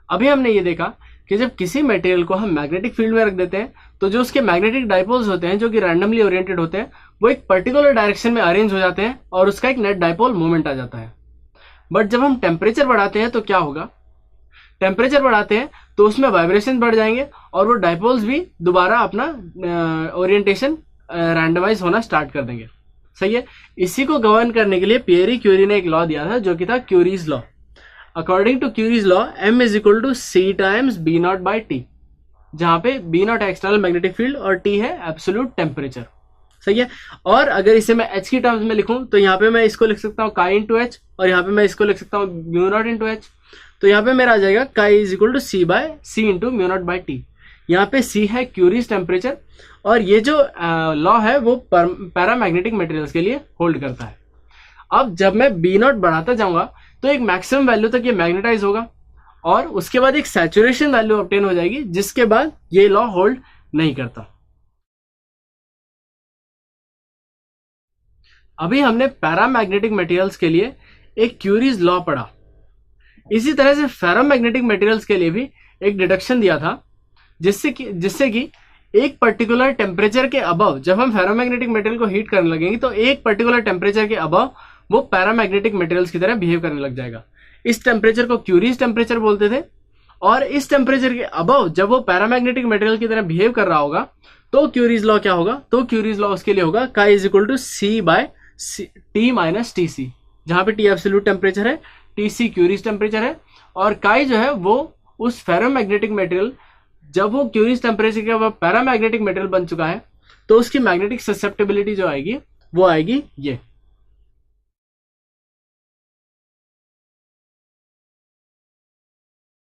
अभी हमने ये देखा कि जब किसी मटेरियल को हम मैग्नेटिक फील्ड में रख देते हैं तो जो उसके मैग्नेटिक डाइपोल्स होते हैं जो कि रैंडमली ओरिएंटेड होते हैं वो एक पर्टिकुलर डायरेक्शन में अरेंज हो जाते हैं और उसका एक नेट डाइपोल मोमेंट आ जाता है। बट जब हम टेम्परेचर बढ़ाते हैं तो क्या होगा, टेम्परेचर बढ़ाते हैं तो उसमें वाइब्रेशन बढ़ जाएंगे और वो डाइपोल्स भी दोबारा अपना ओरिएंटेशन रैंडमाइज होना स्टार्ट कर देंगे। सही है। इसी को गवर्न करने के लिए पियरी क्यूरी ने एक लॉ दिया था जो कि था Curie's law. According to Curie's law m is equal to c times B naught by T, जहां पे बी नॉट है एक्सटर्नल मैग्नेटिक फील्ड और t है एब्सोल्यूट टेम्परेचर। सही है। और अगर इसे मैं h की टर्म्स में लिखूं तो यहाँ पे मैं इसको लिख सकता हूँ काई इंटू एच और यहाँ पे मैं इसको लिख सकता हूँ म्यू नॉट इंटू एच। तो यहाँ पे मेरा आ जाएगा chi is equal to C by C into mu naught by T. यहाँ पे c है क्यूरीज टेम्परेचर और ये जो लॉ है वो पैरामैग्नेटिक मटेरियल्स के लिए होल्ड करता है। अब जब मैं बी नॉट बढ़ाता जाऊंगा तो एक मैक्सिमम वैल्यू तक ये मैग्नेटाइज होगा और उसके बाद एक सैचुरेशन वैल्यू ऑब्टेन हो जाएगी जिसके बाद ये लॉ होल्ड नहीं करता। अभी हमने पैरामैग्नेटिक मटेरियल्स के लिए एक क्यूरीज लॉ पढ़ा। इसी तरह से फेरोमैग्नेटिक मटेरियल्स के लिए भी एक डिडक्शन दिया था जिससे कि एक पर्टिकुलर टेम्परेचर के अबव जब हम फेरोमैग्नेटिक मटेरियल को हीट करने लगेंगे तो एक पर्टिकुलर टेम्परेचर के अबव वो पैरामैग्नेटिक मटेरियल्स की तरह बिहेव करने लग जाएगा। इस टेम्परेचर को क्यूरीज टेम्परेचर बोलते थे और इस टेम्परेचर के अबव जब वो पैरामैग्नेटिक मटेरियल की तरह बिहेव कर रहा होगा तो क्यूरीज लॉ क्या होगा, तो क्यूरीज लॉ उसके लिए होगा chi is equal to C by T minus T C, जहां पे टी एब्सोल्यूट टेम्परेचर है, टी सी क्यूरीज टेम्परेचर है और काई जो है वो उस फेरोमैग्नेटिक मटेरियल जब वो क्यूरीज टेम्परेचर के बाद पैरामैग्नेटिक मटेरियल बन चुका है तो उसकी मैग्नेटिक ससेप्टेबिलिटी जो आएगी वो आएगी ये।